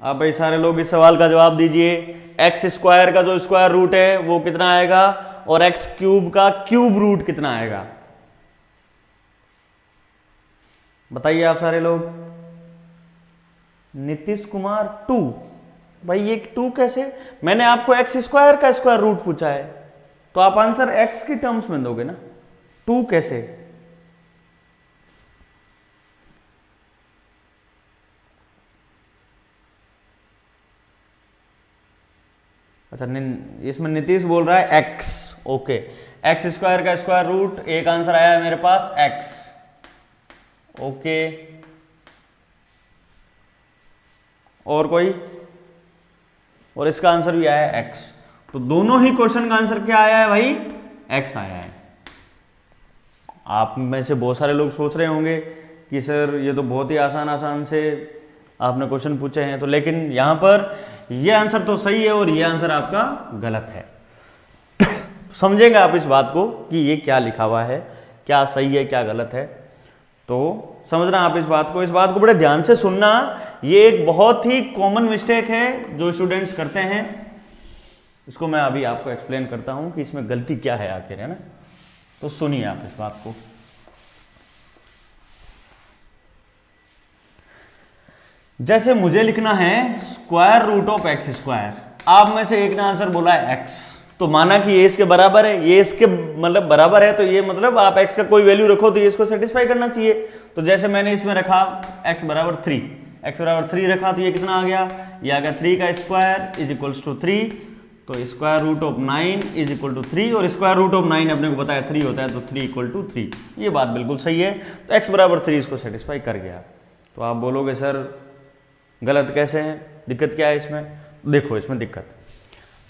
S1: आप भाई सारे लोग इस सवाल का जवाब दीजिए। एक्स स्क्वायर का जो स्क्वायर रूट है वो कितना आएगा और एक्स क्यूब का क्यूब रूट कितना आएगा, बताइए आप सारे लोग। नीतीश कुमार 2। भाई ये 2 कैसे, मैंने आपको एक्स स्क्वायर का स्क्वायर रूट पूछा है तो आप आंसर एक्स की टर्म्स में दोगे ना, 2 कैसे। अच्छा इसमें नीतीश बोल रहा है x, ओके। एक्स स्क्वायर का स्क्वायर रूट, एक आंसर आया है मेरे पास x, ओके। और कोई, और इसका आंसर भी आया है x। तो दोनों ही क्वेश्चन का आंसर क्या आया है भाई, x आया है। आप में से बहुत सारे लोग सोच रहे होंगे कि सर ये तो बहुत ही आसान आसान से आपने क्वेश्चन पूछे हैं, तो लेकिन यहां पर ये आंसर तो सही है और ये आंसर आपका गलत है। समझेंगे आप इस बात को कि ये क्या लिखा हुआ है, क्या सही है क्या गलत है, तो समझना आप इस बात को बड़े ध्यान से सुनना। ये एक बहुत ही कॉमन मिस्टेक है जो स्टूडेंट्स करते हैं। इसको मैं अभी आपको एक्सप्लेन करता हूं कि इसमें गलती क्या है आखिर, है ना। तो सुनिए आप इस बात को। जैसे मुझे लिखना है square root of x square, आप में से एक ने आंसर बोला है एक्स, तो माना कि ये इसके बराबर है, ये इसके मतलब बराबर है, तो ये मतलब आप एक्स का कोई वैल्यू रखो तो ये इसको सेटिस्फाई करना चाहिए। तो जैसे मैंने इसमें रखा एक्स बराबर 3, एक्स बराबर 3 रखा तो ये कितना आ गया, ये आ गया 3 का स्क्वायर इज इक्वल्स टू 3। तो square root of 9 is equal to 3, और स्क्वायर रूट ऑफ 9 अपने को बताया 3 होता है, तो 3 इक्वल टू 3। ये बात बिल्कुल सही है। तो एक्स बराबर 3 इसको सेटिस्फाई कर गया। तो आप बोलोगे सर गलत कैसे है, दिक्कत क्या है इसमें। देखो इसमें दिक्कत,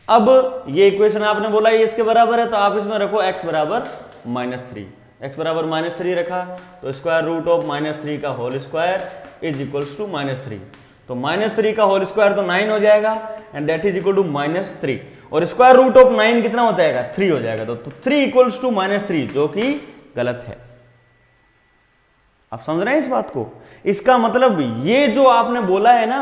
S1: अब ये इक्वेशन आपने बोला ये इसके बराबर है, तो आप इसमें रखो x बराबर -3। x बराबर -3 रखा तो स्क्वायर रूट ऑफ -3 का whole square is equals to -3। तो -3 का होल स्क्वायर तो 9 हो जाएगा and that is equal to -3, और स्क्वायर रूट ऑफ 9 कितना हो जाएगा, 3 हो जाएगा। तो 3 इक्वल्स टू -3, जो कि गलत है। आप समझ रहे हैं इस बात को। इसका मतलब ये जो आपने बोला है ना,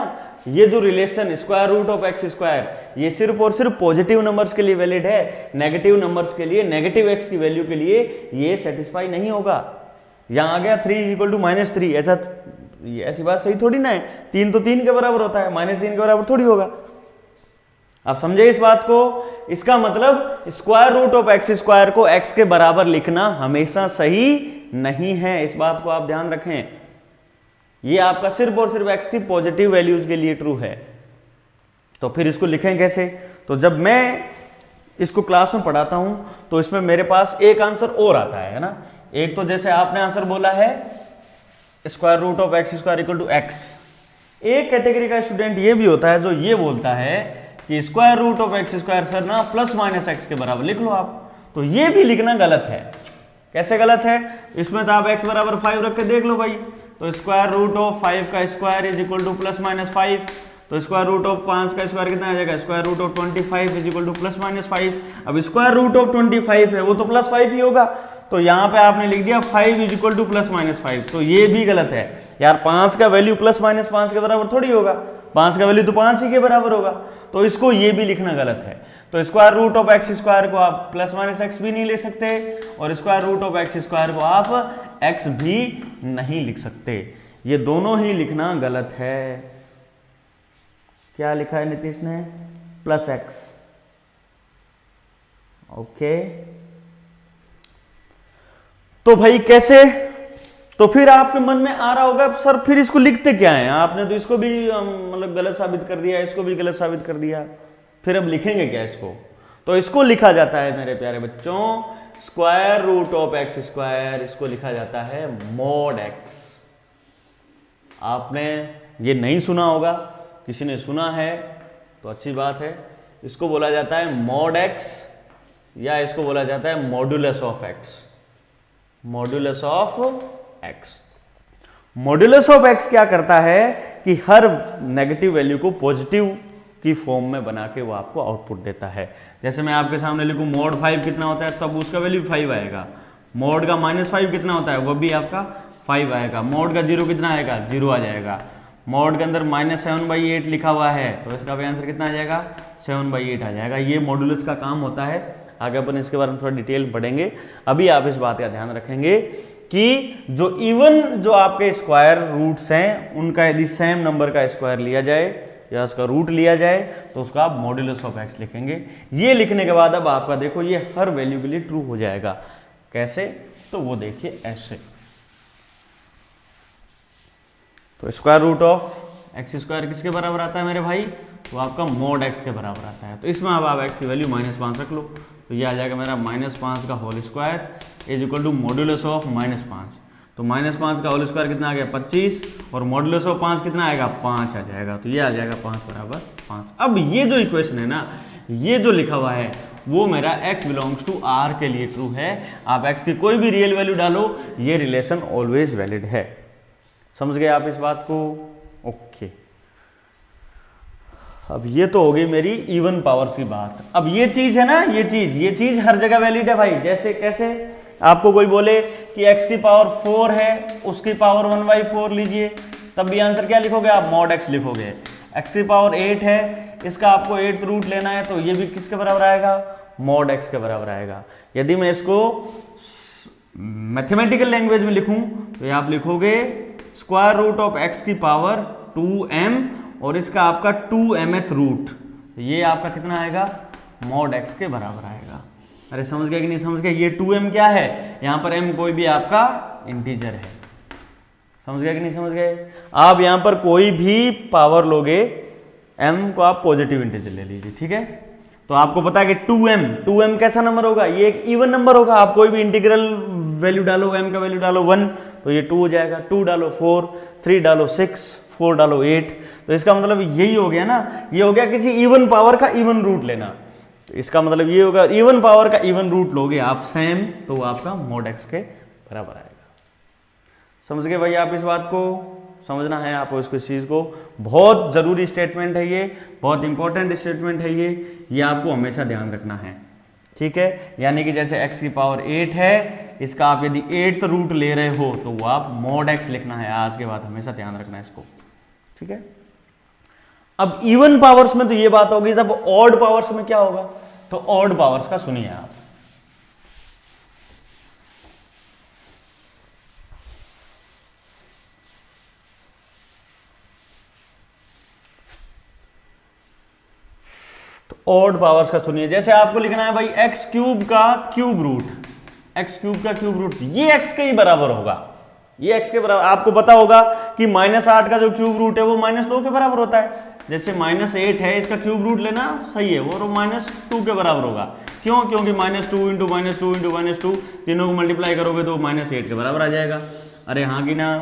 S1: ये जो relation square root of x square, ये सिर्फ और सिर्फ पॉजिटिव नंबर्स के लिए वैलिड है। नेगेटिव नंबर्स के लिए, नेगेटिव एक्स की वैल्यू के लिए ये सेटिस्फाई नहीं होगा। यहां आ गया 3 इक्वल टू -3, ऐसी बात सही थोड़ी ना है। 3 तो 3 के बराबर होता है, -3 के बराबर थोड़ी होगा। आप समझे इस बात को। इसका मतलब square root of x square को एक्स के बराबर लिखना हमेशा सही नहीं है, इस बात को आप ध्यान रखें। ये आपका सिर्फ और सिर्फ एक्स की पॉजिटिव वैल्यूज के लिए ट्रू है। तो फिर इसको लिखें कैसे। तो जब मैं इसको क्लास में पढ़ाता हूं तो इसमें मेरे पास एक आंसर और आता है ना। एक तो जैसे आपने आंसर बोला है square root of x square equal to x. एक कैटेगरी का स्टूडेंट ये भी होता है जो ये बोलता है कि square root of x square sir ना +- x के बराबर लिख लो आप। तो ये भी लिखना गलत है। कैसे गलत है, इसमें तो आप x बराबर 5 रख के देख लो भाई। तो स्क्वायर रूट ऑफ 5 का स्क्वायर इज इक्वल टू +-5। तो स्क्वायर रूट ऑफ 5 का स्क्वायर कितना आ जाएगा, square root of 25 is equal to +-5। अब स्क्वायर रूट ऑफ 25 है वो तो +5 ही होगा। तो यहाँ पे आपने लिख दिया 5 इज इक्वल टू +-5, तो ये भी गलत है यार। 5 का वैल्यू +-5 के बराबर थोड़ी होगा, 5 का वैल्यू तो 5 ही के बराबर होगा। तो इसको ये भी लिखना गलत है। तो square root of x square को आप +-x भी नहीं ले सकते, और square root of x square को आप x भी नहीं लिख सकते। ये दोनों ही लिखना गलत है। क्या लिखा है नीतीश ने, +x, ओके। तो भाई कैसे, तो फिर आपके मन में आ रहा होगा सर फिर इसको लिखते क्या है, आपने तो इसको भी मतलब गलत साबित कर दिया, इसको भी गलत साबित कर दिया, फिर अब लिखेंगे क्या इसको। तो इसको लिखा जाता है मेरे प्यारे बच्चों square root of x square, इसको लिखा जाता है mod x। आपने ये नहीं सुना होगा, किसी ने सुना है तो अच्छी बात है। इसको बोला जाता है मॉड एक्स या इसको बोला जाता है modulus of x. Modulus of x, modulus of x क्या करता है कि हर नेगेटिव वैल्यू को पॉजिटिव की फॉर्म में बना के वो आपको आउटपुट देता है। जैसे मैं आपके सामने लिखूं मॉड 5 कितना होता है, तब उसका वैल्यू 5 आएगा। मॉड का -5 कितना होता है, वो भी आपका 5 आएगा। मॉड का 0 कितना आएगा, 0 आ जाएगा। मॉड के अंदर -7/8 लिखा हुआ है तो इसका भी आंसर कितना आ जाएगा, 7/8 आ जाएगा। ये मॉड्यूलस का काम होता है। आगे अपन इसके बारे में थोड़ा डिटेल पढ़ेंगे। अभी आप इस बात का ध्यान रखेंगे कि जो इवन जो आपके स्क्वायर रूट्स हैं उनका यदि सेम नंबर का स्क्वायर लिया जाए या उसका रूट लिया जाए तो उसका आप मॉड्यूलस ऑफ एक्स लिखेंगे। ये लिखने के बाद अब आपका देखो ये हर वैल्यू के लिए ट्रू हो जाएगा। कैसे, तो वो देखिए ऐसे। तो square root of x square किसके बराबर आता है मेरे भाई, तो आपका मॉड एक्स के बराबर आता है। तो इसमें अब आप एक्स की वैल्यू -5 रख लो तो ये आ जाएगा मेरा -5 का whole square is equal to modulus of -5। तो -5 का होल स्क्वायर कितना आ गया, 25, और मॉड्यूलस ऑफ 5 कितना आएगा, 5 आ जाएगा। तो ये आ जाएगा 5 बराबर 5। अब ये जो इक्वेशन है ना, ये जो लिखा हुआ है वो मेरा x बिलोंग्स टू r के लिए ट्रू है। आप x की कोई भी रियल वैल्यू डालो, ये रिलेशन ऑलवेज वैलिड है। समझ गए आप इस बात को? ओके। अब ये तो हो गई मेरी इवन पावर्स की बात। अब ये चीज है ना, ये चीज हर जगह वैलिड है भाई। जैसे कैसे, आपको कोई बोले कि x की पावर 4 है, उसकी पावर 1/4 लीजिए, तब भी आंसर क्या लिखोगे आप, मॉड x लिखोगे। x की पावर 8 है, इसका आपको 8th रूट लेना है तो ये भी किसके बराबर आएगा, मॉड x के बराबर आएगा। यदि मैं इसको मैथमेटिकल लैंग्वेज में लिखूं तो ये आप लिखोगे स्क्वायर रूट ऑफ x की पावर 2m और इसका आपका 2mth रूट, ये आपका कितना आएगा, मॉड x के बराबर आएगा। अरे समझ गया कि नहीं समझ गया? ये 2m क्या है, यहां पर m कोई भी आपका इंटीजर है। समझ गया कि नहीं समझ गए? आप यहां पर कोई भी पावर लोगे, m को आप पॉजिटिव इंटीजर ले लीजिए, ठीक है। तो आपको पता है कि 2m कैसा नंबर होगा, ये एक इवन नंबर होगा। आप कोई भी इंटीग्रल वैल्यू डालो, m का वैल्यू डालो 1 तो ये 2 हो जाएगा, 2 डालो 4, 3 डालो 6, 4 डालो 8। तो इसका मतलब यही हो गया ना, ये हो गया किसी इवन पावर का इवन रूट लेना। तो इसका मतलब ये होगा इवन पावर का इवन रूट लोगे आप सेम, तो आपका मॉड x के बराबर आएगा। समझ गए भाई आप इस बात को? समझना है आपको इसको, इस चीज को। बहुत जरूरी स्टेटमेंट है ये, बहुत इंपॉर्टेंट स्टेटमेंट है ये आपको हमेशा ध्यान रखना है, ठीक है। यानी कि जैसे x की पावर 8 है, इसका आप यदि 8th रूट ले रहे हो तो वो आप मॉड x लिखना है। आज के बाद हमेशा ध्यान रखना है इसको, ठीक है। अब इवन पावर्स में तो ये बात होगी, तब ऑड पावर्स में क्या होगा, तो ऑड पावर्स का सुनिए आप। तो ऑड पावर्स का सुनिए, जैसे आपको लिखना है भाई एक्स क्यूब का क्यूब रूट, एक्स क्यूब का क्यूब रूट, ये एक्स के ही बराबर होगा, ये एक्स के बराबर। आपको पता होगा कि -8 का जो क्यूब रूट है वो -2 के बराबर होता है। जैसे -8 है, इसका क्यूब रूट लेना सही है, वो -2 के बराबर होगा। क्यों? क्योंकि -2 इंटू -2 इंटू -2 तीनों को मल्टीप्लाई करोगे तो -8 के बराबर आ जाएगा। अरे हाँ कि ना?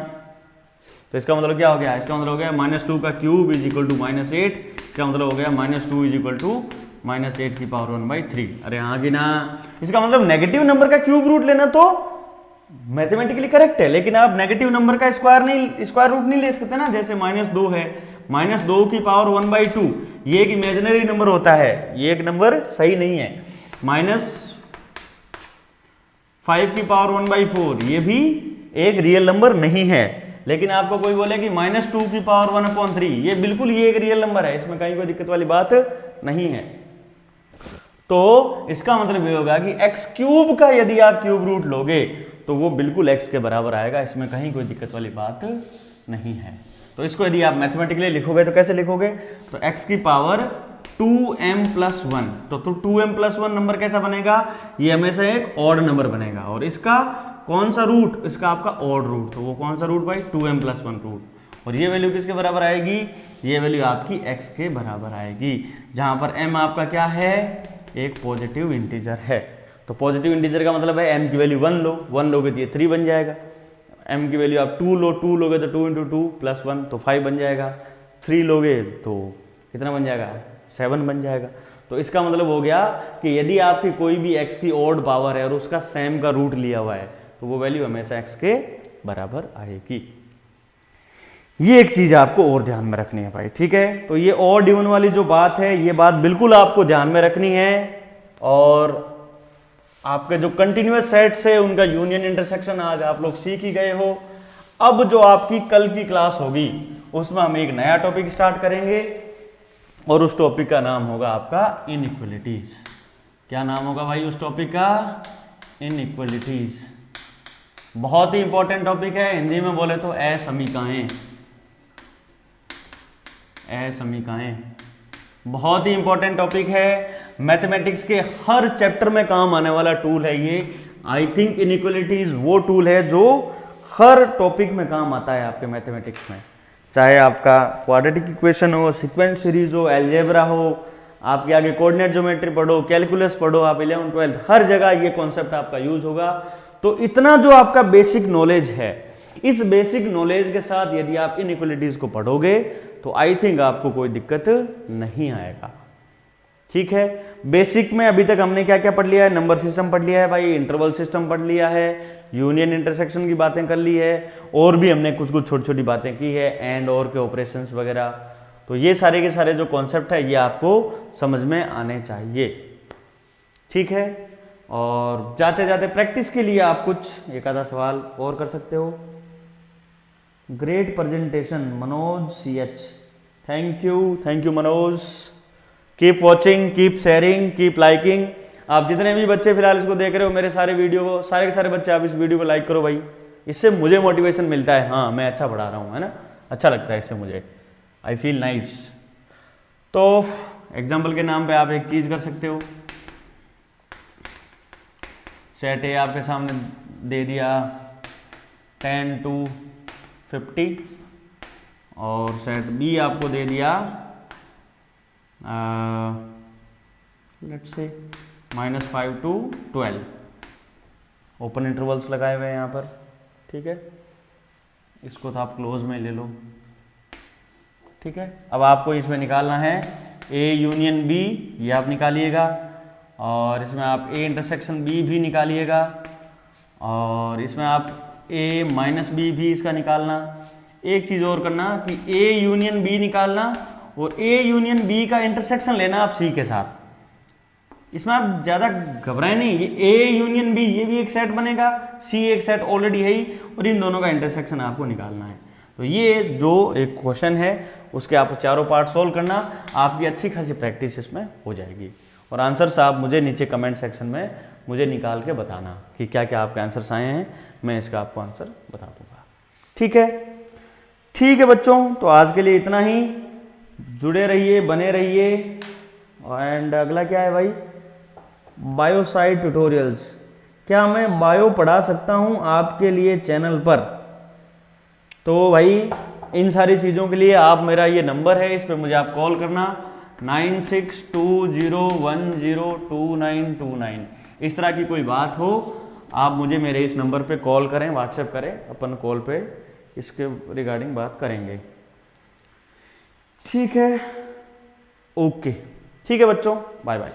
S1: तो इसका मतलब क्या हो गया, इसका मतलब हो गया -2 का क्यूब इज इक्वल टू -8। इसका मतलब हो गया -2 इज इक्वल टू -8 की पावर 1/3। अरे हाँ कि ना? इसका मतलब नेगेटिव नंबर का क्यूब रूट लेना तो मैथमेटिकली करेक्ट है, लेकिन आप नेगेटिव नंबर का स्क्वायर रूट नहीं ले सकते ना। जैसे -2 है, -2 की पावर 1/2, ये एक इमेजिनरी नंबर होता है, ये एक नंबर सही नहीं है। -5 की पावर 1/4, ये भी एक रियल नंबर नहीं है। लेकिन आपको कोई बोले कि -2 की पावर 1/3, ये बिल्कुल ये एक रियल नंबर है, इसमें कहीं कोई दिक्कत वाली बात नहीं है। तो इसका मतलब ये होगा कि x क्यूब का यदि आप क्यूब रूट लोगे तो वो बिल्कुल x के बराबर आएगा, इसमें कहीं कोई दिक्कत वाली बात नहीं है। तो इसको यदि आप मैथमेटिकली लिखोगे तो कैसे लिखोगे, तो x की पावर 2m+1, तो 2m+1 नंबर कैसा बनेगा, ये हमेशा एक ऑड नंबर बनेगा। और इसका कौन सा रूट, इसका आपका ऑड रूट, तो वो कौन सा रूट भाई, 2m+1 रूट। और ये वैल्यू किसके बराबर आएगी, ये वैल्यू आपकी x के बराबर आएगी, जहां पर m आपका क्या है, एक पॉजिटिव इंटीजर है। तो पॉजिटिव इंटीजर का मतलब है m की वैल्यू 1 लो, 1 लोगे तो ये 3 बन जाएगा, m की वैल्यू आप 2 लोगे तो 2 × 2 + 1 तो 5 बन जाएगा, 3 लोगे तो कितना बन जाएगा, 7 बन जाएगा। तो इसका मतलब हो गया कि यदि आपकी कोई भी x की ऑड पावर है और उसका सेम का रूट लिया हुआ है तो वो वैल्यू हमेशा x के बराबर आएगी। ये एक चीज आपको और ध्यान में रखनी है भाई, ठीक है। तो ये ऑड इवन वाली जो बात है, ये बात बिल्कुल आपको ध्यान में रखनी है। और आपके जो कंटिन्यूअस सेट्स है उनका यूनियन इंटरसेक्शन आज आप लोग सीख ही गए हो। अब जो आपकी कल की क्लास होगी उसमें हम एक नया टॉपिक स्टार्ट करेंगे और उस टॉपिक का नाम होगा आपका इनइक्वलिटीज। क्या नाम होगा भाई उस टॉपिक का? इनइक्वलिटीज। बहुत ही इंपॉर्टेंट टॉपिक है, हिंदी में बोले तो असमीकाएं। असमीकाएं बहुत ही इंपॉर्टेंट टॉपिक है, मैथमेटिक्स के हर चैप्टर में काम आने वाला टूल है ये। आई थिंक इनइक्वलिटीज वो टूल है जो हर टॉपिक में काम आता है आपके मैथमेटिक्स में, चाहे आपका क्वाड्रेटिक इक्वेशन हो, सीक्वेंस सीरीज हो, अलजेब्रा हो, आपके आगे कोऑर्डिनेट ज्योमेट्री पढ़ो, कैलकुलस पढ़ो, आप 11th 12th हर जगह ये कॉन्सेप्ट आपका यूज होगा। तो इतना जो आपका बेसिक नॉलेज है, इस बेसिक नॉलेज के साथ यदि आप इनइक्वलिटीज को पढ़ोगे तो आई थिंक आपको कोई दिक्कत नहीं आएगा, ठीक है। बेसिक में अभी तक हमने क्या क्या पढ़ लिया है? नंबर सिस्टम पढ़ लिया है भाई, इंटरवल सिस्टम पढ़ लिया है, यूनियन इंटरसेक्शन की बातें कर ली है, और भी हमने कुछ कुछ छोटी छोटी बातें की है, एंड और के ऑपरेशंस वगैरह। तो ये सारे के सारे जो कॉन्सेप्ट है ये आपको समझ में आने चाहिए, ठीक है। और जाते जाते प्रैक्टिस के लिए आप कुछ एक आधा सवाल और कर सकते हो। Great presentation Manoj CH, thank you Manoj. Keep watching, keep sharing, keep liking. आप जितने भी बच्चे फिलहाल इसको देख रहे हो मेरे सारे वीडियो को, सारे के सारे बच्चे आप इस वीडियो को लाइक करो भाई, इससे मुझे मोटिवेशन मिलता है। हाँ मैं अच्छा पढ़ा रहा हूँ, है ना, अच्छा लगता है इससे मुझे, आई फील नाइस। तो एग्जाम्पल के नाम पे आप एक चीज कर सकते हो। सेट ए आपके सामने दे दिया 10 to 50 और सेट बी आपको दे दिया let's say -5 to 12। Open intervals लगाए हुए हैं यहाँ पर, ठीक है। इसको तो आप क्लोज में ले लो, ठीक है। अब आपको इसमें निकालना है A यूनियन B, ये आप निकालिएगा, और इसमें आप A इंटरसेक्शन B भी निकालिएगा, और इसमें आप A माइनस B भी इसका निकालना। एक चीज़ और करना कि A यूनियन B निकालना और A यूनियन B का इंटरसेक्शन लेना आप C के साथ। इसमें आप ज़्यादा घबराएं नहीं, ये A यूनियन B ये भी एक सेट बनेगा, C एक सेट ऑलरेडी है ही, और इन दोनों का इंटरसेक्शन आपको निकालना है। तो ये जो एक क्वेश्चन है उसके आप चारों पार्ट सोल्व करना, आपकी अच्छी खासी प्रैक्टिस इसमें हो जाएगी। और आंसर्स आप मुझे नीचे कमेंट सेक्शन में मुझे निकाल के बताना कि क्या क्या आपके आंसर्स आए हैं, मैं इसका आपको आंसर बता दूंगा, ठीक है। ठीक है बच्चों, तो आज के लिए इतना ही। जुड़े रहिए, बने रहिए। एंड अगला क्या है भाई? Biocide tutorials. क्या मैं बायो पढ़ा सकता हूं आपके लिए चैनल पर? तो भाई इन सारी चीज़ों के लिए आप, मेरा ये नंबर है, इस पर मुझे आप कॉल करना 9620102929। इस तरह की कोई बात हो आप मुझे मेरे इस नंबर पे कॉल करें, व्हाट्सएप करें, अपन कॉल पे इसके रिगार्डिंग बात करेंगे, ठीक है। ओके, ठीक है बच्चों, बाय बाय।